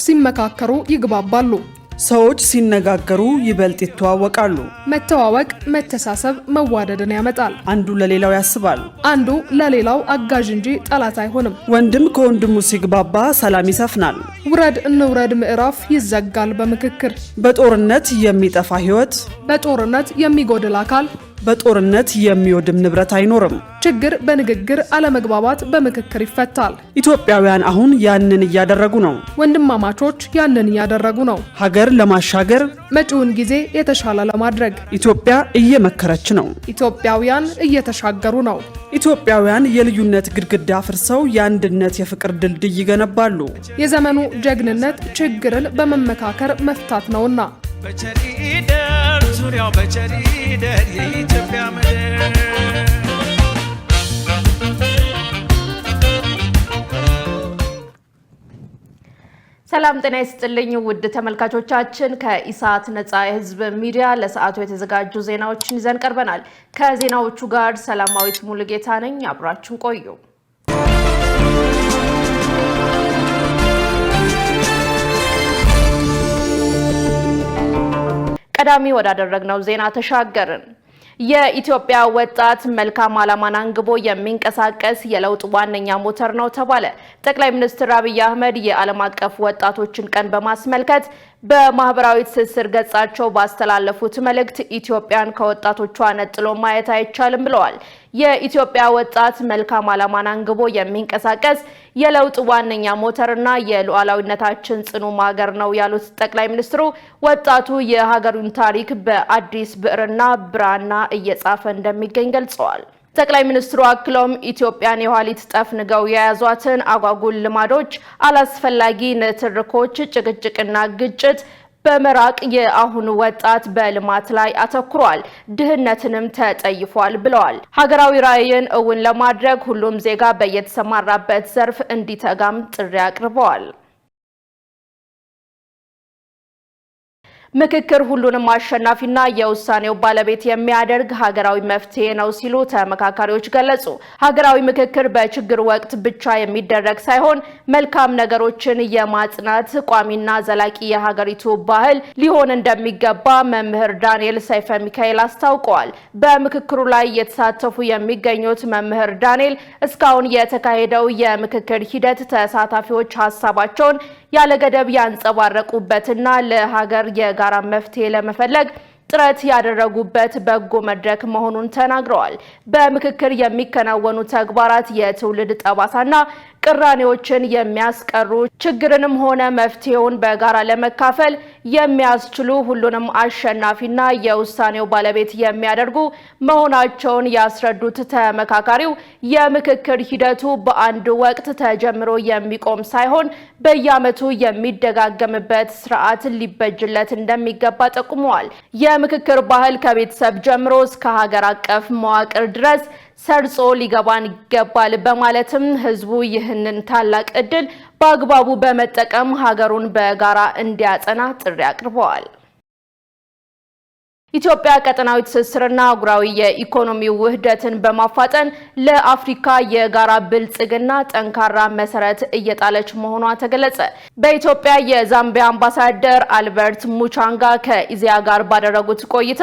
ሲመካከሩ ይግባባሉ። ሰዎች ሲነጋገሩ ይበልጥ ይተዋወቃሉ። መተዋወቅ መተሳሰብ መዋደድን ያመጣል። አንዱ ለሌላው ያስባል። አንዱ ለሌላው አጋዥ እንጂ ጠላት አይሆንም። ወንድም ከወንድሙ ሲግባባ ሰላም ይሰፍናል። ውረድ እንውረድ ምዕራፍ ይዘጋል በምክክር። በጦርነት የሚጠፋ ሕይወት፣ በጦርነት የሚጎድል አካል፣ በጦርነት የሚወድም ንብረት አይኖርም። ችግር በንግግር አለመግባባት በምክክር ይፈታል። ኢትዮጵያውያን አሁን ያንን እያደረጉ ነው። ወንድማማቾች ያንን እያደረጉ ነው። ሀገር ለማሻገር መጪውን ጊዜ የተሻለ ለማድረግ ኢትዮጵያ እየመከረች ነው። ኢትዮጵያውያን እየተሻገሩ ነው። ኢትዮጵያውያን የልዩነት ግድግዳ አፍርሰው የአንድነት የፍቅር ድልድይ ይገነባሉ። የዘመኑ ጀግንነት ችግርን በመመካከር መፍታት ነውና በቸሪደር ዙሪያው በቸሪደር የኢትዮጵያ ምድር ሰላም ጤና ይስጥልኝ ውድ ተመልካቾቻችን ከኢሳት ነጻ የህዝብ ሚዲያ ለሰዓቱ የተዘጋጁ ዜናዎችን ይዘን ቀርበናል። ከዜናዎቹ ጋር ሰላማዊት ሙሉጌታ ነኝ። አብራችሁን ቆዩ። ቀዳሚ ወዳደረግነው ዜና ተሻገርን። የኢትዮጵያ ወጣት መልካም ዓላማን አንግቦ የሚንቀሳቀስ የለውጥ ዋነኛ ሞተር ነው ተባለ። ጠቅላይ ሚኒስትር አብይ አህመድ የዓለም አቀፍ ወጣቶችን ቀን በማስመልከት በማህበራዊ ትስስር ገጻቸው ባስተላለፉት መልእክት ኢትዮጵያን ከወጣቶቿ ነጥሎ ማየት አይቻልም ብለዋል። የኢትዮጵያ ወጣት መልካም ዓላማን አንግቦ የሚንቀሳቀስ የለውጥ ዋነኛ ሞተርና የሉዓላዊነታችን ጽኑ ማገር ነው ያሉት ጠቅላይ ሚኒስትሩ ወጣቱ የሀገሩን ታሪክ በአዲስ ብዕርና ብራና እየጻፈ እንደሚገኝ ገልጸዋል። ጠቅላይ ሚኒስትሩ አክለውም ኢትዮጵያን የኋሊት ጠፍንገው የያዟትን አጓጉል ልማዶች፣ አላስፈላጊ ንትርኮች፣ ጭቅጭቅና ግጭት በመራቅ የአሁኑ ወጣት በልማት ላይ አተኩሯል፣ ድህነትንም ተጠይፏል ብለዋል። ሀገራዊ ራዕይን እውን ለማድረግ ሁሉም ዜጋ በየተሰማራበት ዘርፍ እንዲተጋም ጥሪ አቅርበዋል። ምክክር ሁሉንም አሸናፊና የውሳኔው ባለቤት የሚያደርግ ሀገራዊ መፍትሄ ነው ሲሉ ተመካካሪዎች ገለጹ። ሀገራዊ ምክክር በችግር ወቅት ብቻ የሚደረግ ሳይሆን መልካም ነገሮችን የማጽናት ቋሚና ዘላቂ የሀገሪቱ ባህል ሊሆን እንደሚገባ መምህር ዳንኤል ሰይፈ ሚካኤል አስታውቀዋል። በምክክሩ ላይ የተሳተፉ የሚገኙት መምህር ዳንኤል እስካሁን የተካሄደው የምክክር ሂደት ተሳታፊዎች ሀሳባቸውን ያለ ገደብ ያንጸባረቁበትና ለሀገር የጋራ መፍትሄ ለመፈለግ ጥረት ያደረጉበት በጎ መድረክ መሆኑን ተናግረዋል። በምክክር የሚከናወኑ ተግባራት የትውልድ ጠባሳና ቅራኔዎችን የሚያስቀሩ ችግርንም ሆነ መፍትሄውን በጋራ ለመካፈል የሚያስችሉ ሁሉንም አሸናፊና የውሳኔው ባለቤት የሚያደርጉ መሆናቸውን ያስረዱት ተመካካሪው የምክክር ሂደቱ በአንድ ወቅት ተጀምሮ የሚቆም ሳይሆን በየዓመቱ የሚደጋገምበት ስርዓት ሊበጅለት እንደሚገባ ጠቁመዋል። የምክክር ባህል ከቤተሰብ ጀምሮ እስከ ሀገር አቀፍ መዋቅር ድረስ ሰርጾ ሊገባን ይገባል በማለትም ህዝቡ ይህንን ታላቅ እድል በአግባቡ በመጠቀም ሀገሩን በጋራ እንዲያጸና ጥሪ አቅርበዋል። ኢትዮጵያ ቀጠናዊ ትስስርና አህጉራዊ የኢኮኖሚ ውህደትን በማፋጠን ለአፍሪካ የጋራ ብልጽግና ጠንካራ መሰረት እየጣለች መሆኗ ተገለጸ። በኢትዮጵያ የዛምቢያ አምባሳደር አልበርት ሙቻንጋ ከኢዜአ ጋር ባደረጉት ቆይታ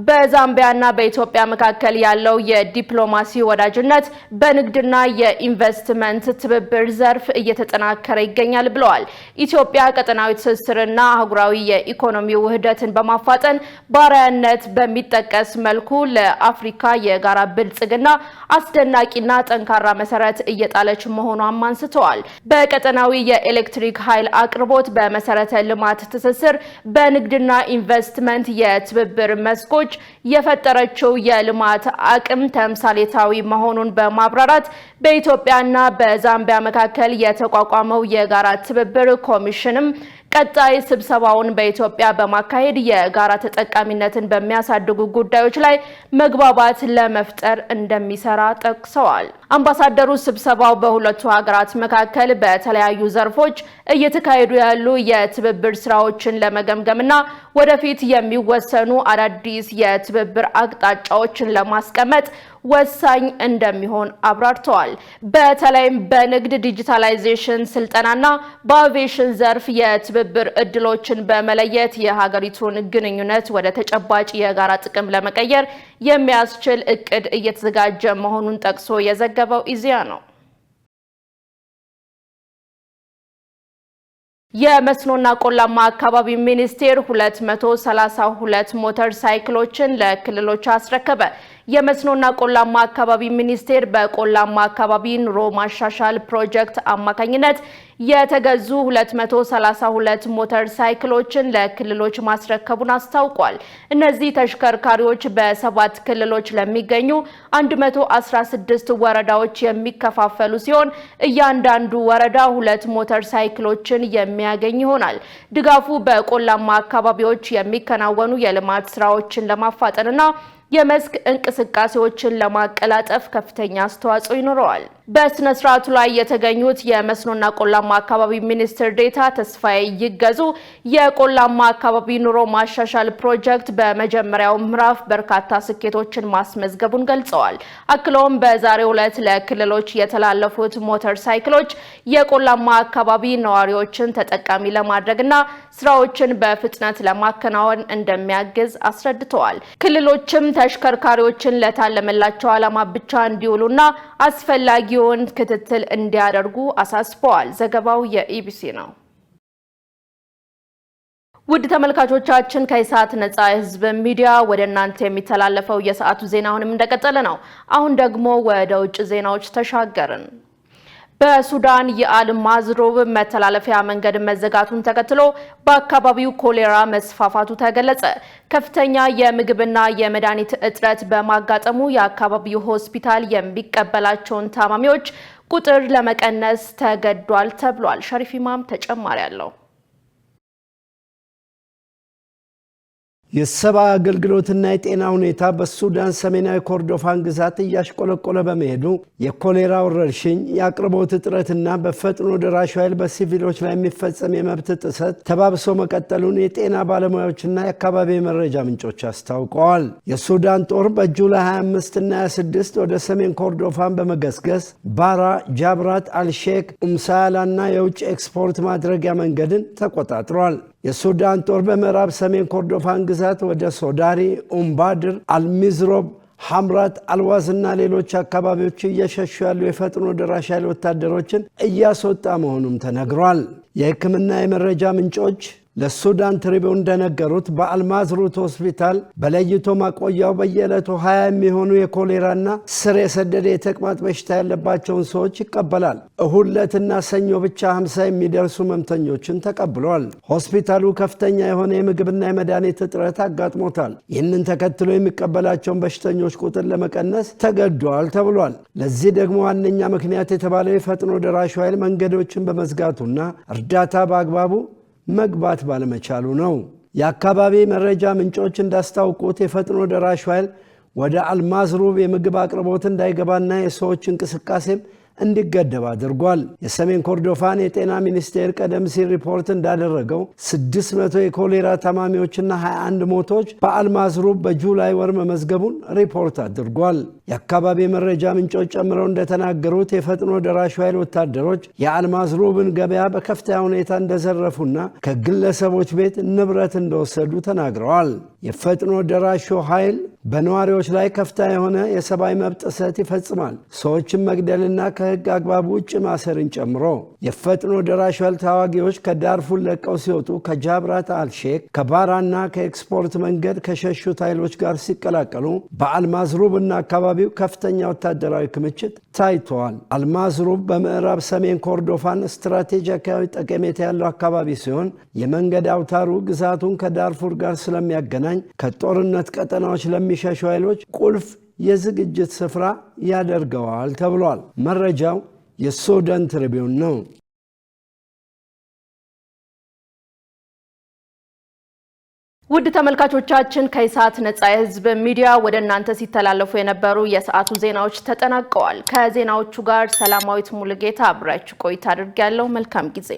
በዛምቢያና በኢትዮጵያ መካከል ያለው የዲፕሎማሲ ወዳጅነት በንግድና የኢንቨስትመንት ትብብር ዘርፍ እየተጠናከረ ይገኛል ብለዋል። ኢትዮጵያ ቀጠናዊ ትስስርና አህጉራዊ የኢኮኖሚ ውህደትን በማፋጠን ባሪያ ነት በሚጠቀስ መልኩ ለአፍሪካ የጋራ ብልጽግና አስደናቂና ጠንካራ መሰረት እየጣለች መሆኗን አንስተዋል። በቀጠናዊ የኤሌክትሪክ ኃይል አቅርቦት፣ በመሰረተ ልማት ትስስር፣ በንግድና ኢንቨስትመንት የትብብር መስኮች የፈጠረችው የልማት አቅም ተምሳሌታዊ መሆኑን በማብራራት በኢትዮጵያና በዛምቢያ መካከል የተቋቋመው የጋራ ትብብር ኮሚሽንም ቀጣይ ስብሰባውን በኢትዮጵያ በማካሄድ የጋራ ተጠቃሚነትን በሚያሳድጉ ጉዳዮች ላይ መግባባት ለመፍጠር እንደሚሰራ ጠቅሰዋል። አምባሳደሩ ስብሰባው በሁለቱ ሀገራት መካከል በተለያዩ ዘርፎች እየተካሄዱ ያሉ የትብብር ስራዎችን ለመገምገምና ወደፊት የሚወሰኑ አዳዲስ የትብብር አቅጣጫዎችን ለማስቀመጥ ወሳኝ እንደሚሆን አብራርተዋል። በተለይም በንግድ ዲጂታላይዜሽን ስልጠናና በአቪዬሽን ዘርፍ የትብብር እድሎችን በመለየት የሀገሪቱን ግንኙነት ወደ ተጨባጭ የጋራ ጥቅም ለመቀየር የሚያስችል እቅድ እየተዘጋጀ መሆኑን ጠቅሶ የዘገበው ኢዜአ ነው። የመስኖና ቆላማ አካባቢ ሚኒስቴር 232 ሞተር ሳይክሎችን ለክልሎች አስረከበ። የመስኖና ቆላማ አካባቢ ሚኒስቴር በቆላማ አካባቢ ኑሮ ማሻሻል ፕሮጀክት አማካኝነት የተገዙ 232 ሞተር ሳይክሎችን ለክልሎች ማስረከቡን አስታውቋል። እነዚህ ተሽከርካሪዎች በ7 ክልሎች ለሚገኙ 116 ወረዳዎች የሚከፋፈሉ ሲሆን እያንዳንዱ ወረዳ 2 ሞተር ሳይክሎችን የሚያገኝ ይሆናል። ድጋፉ በቆላማ አካባቢዎች የሚከናወኑ የልማት ስራዎችን ለማፋጠንና የመስክ እንቅስቃሴዎችን ለማቀላጠፍ ከፍተኛ አስተዋጽኦ ይኖረዋል። በስነ ስርዓቱ ላይ የተገኙት የመስኖና ቆላማ አካባቢ ሚኒስትር ዴኤታ ተስፋዬ ይገዙ የቆላማ አካባቢ ኑሮ ማሻሻል ፕሮጀክት በመጀመሪያው ምዕራፍ በርካታ ስኬቶችን ማስመዝገቡን ገልጸዋል። አክለውም በዛሬው ዕለት ለክልሎች የተላለፉት ሞተር ሳይክሎች የቆላማ አካባቢ ነዋሪዎችን ተጠቃሚ ለማድረግና ስራዎችን በፍጥነት ለማከናወን እንደሚያግዝ አስረድተዋል። ክልሎችም ተሽከርካሪዎችን ለታለመላቸው ዓላማ ብቻ እንዲውሉና አስፈላጊውን ክትትል እንዲያደርጉ አሳስበዋል። ዘገባው የኢቢሲ ነው። ውድ ተመልካቾቻችን ከኢሳት ነጻ የህዝብ ሚዲያ ወደ እናንተ የሚተላለፈው የሰዓቱ ዜናውንም እንደቀጠለ ነው። አሁን ደግሞ ወደ ውጭ ዜናዎች ተሻገርን። በሱዳን የአልማዝሩብ መተላለፊያ መንገድ መዘጋቱን ተከትሎ በአካባቢው ኮሌራ መስፋፋቱ ተገለጸ። ከፍተኛ የምግብና የመድኃኒት እጥረት በማጋጠሙ የአካባቢው ሆስፒታል የሚቀበላቸውን ታማሚዎች ቁጥር ለመቀነስ ተገዷል ተብሏል። ሸሪፍ ኢማም ተጨማሪ አለው። የሰብአዊ አገልግሎትና የጤና ሁኔታ በሱዳን ሰሜናዊ ኮርዶፋን ግዛት እያሽቆለቆለ በመሄዱ የኮሌራ ወረርሽኝ፣ የአቅርቦት እጥረትና በፈጥኖ ደራሽ ኃይል በሲቪሎች ላይ የሚፈጸም የመብት ጥሰት ተባብሶ መቀጠሉን የጤና ባለሙያዎችና የአካባቢ መረጃ ምንጮች አስታውቀዋል። የሱዳን ጦር በጁላይ 25 እና 26 ወደ ሰሜን ኮርዶፋን በመገስገስ ባራ፣ ጃብራት፣ አልሼክ፣ ኡምሳያላና የውጭ ኤክስፖርት ማድረጊያ መንገድን ተቆጣጥሯል። የሱዳን ጦር በምዕራብ ሰሜን ኮርዶፋን ግዛት ወደ ሶዳሪ፣ ኡምባድር፣ አልሚዝሮብ፣ ሐምራት፣ አልዋዝና ሌሎች አካባቢዎች እየሸሹ ያሉ የፈጥኖ ደራሽ ኃይል ወታደሮችን እያስወጣ መሆኑም ተነግሯል። የሕክምና የመረጃ ምንጮች ለሱዳን ትሪቢዩን እንደነገሩት በአልማዝሩት ሆስፒታል በለይቶ ማቆያው በየዕለቱ 20 የሚሆኑ የኮሌራና ስር የሰደደ የተቅማጥ በሽታ ያለባቸውን ሰዎች ይቀበላል። እሁድ ዕለትና ሰኞ ብቻ 50 የሚደርሱ ህመምተኞችን ተቀብሏል። ሆስፒታሉ ከፍተኛ የሆነ የምግብና የመድኃኒት እጥረት አጋጥሞታል። ይህንን ተከትሎ የሚቀበላቸውን በሽተኞች ቁጥር ለመቀነስ ተገዷል ተብሏል። ለዚህ ደግሞ ዋነኛ ምክንያት የተባለው የፈጥኖ ደራሹ ኃይል መንገዶችን በመዝጋቱና እርዳታ በአግባቡ መግባት ባለመቻሉ ነው። የአካባቢ መረጃ ምንጮች እንዳስታውቁት የፈጥኖ ደራሽ ኃይል ወደ አልማዝሩብ የምግብ አቅርቦት እንዳይገባና የሰዎች እንቅስቃሴም እንዲገደብ አድርጓል። የሰሜን ኮርዶፋን የጤና ሚኒስቴር ቀደም ሲል ሪፖርት እንዳደረገው 600 የኮሌራ ታማሚዎችና 21 ሞቶች በአልማዝሩብ በጁላይ ወር መመዝገቡን ሪፖርት አድርጓል። የአካባቢ መረጃ ምንጮች ጨምረው እንደተናገሩት የፈጥኖ ደራሽ ኃይል ወታደሮች የአልማዝሩብን ገበያ በከፍተኛ ሁኔታ እንደዘረፉና ከግለሰቦች ቤት ንብረት እንደወሰዱ ተናግረዋል። የፈጥኖ ደራሹ ኃይል በነዋሪዎች ላይ ከፍተኛ የሆነ የሰብአዊ መብት ጥሰት ይፈጽማል። ሰዎችን መግደልና ከህግ አግባብ ውጭ ማሰርን ጨምሮ የፈጥኖ ደራሽ ኃይል ተዋጊዎች ከዳርፉር ለቀው ሲወጡ ከጃብራት አልሼክ ከባራና ከኤክስፖርት መንገድ ከሸሹት ኃይሎች ጋር ሲቀላቀሉ በአልማዝሩብና አካባቢው ከፍተኛ ወታደራዊ ክምችት ታይተዋል። አልማዝሩብ በምዕራብ ሰሜን ኮርዶፋን ስትራቴጂካዊ ጠቀሜታ ያለው አካባቢ ሲሆን የመንገድ አውታሩ ግዛቱን ከዳርፉር ጋር ስለሚያገናኝ ከጦርነት ቀጠናዎች ለሚሸሹ ኃይሎች ቁልፍ የዝግጅት ስፍራ ያደርገዋል ተብሏል። መረጃው የሱዳን ትሪቢዩን ነው። ውድ ተመልካቾቻችን ከኢሳት ነጻ የህዝብ ሚዲያ ወደ እናንተ ሲተላለፉ የነበሩ የሰዓቱ ዜናዎች ተጠናቀዋል። ከዜናዎቹ ጋር ሰላማዊት ሙሉጌታ አብራችሁ ቆይታ አድርጌያለሁ። መልካም ጊዜ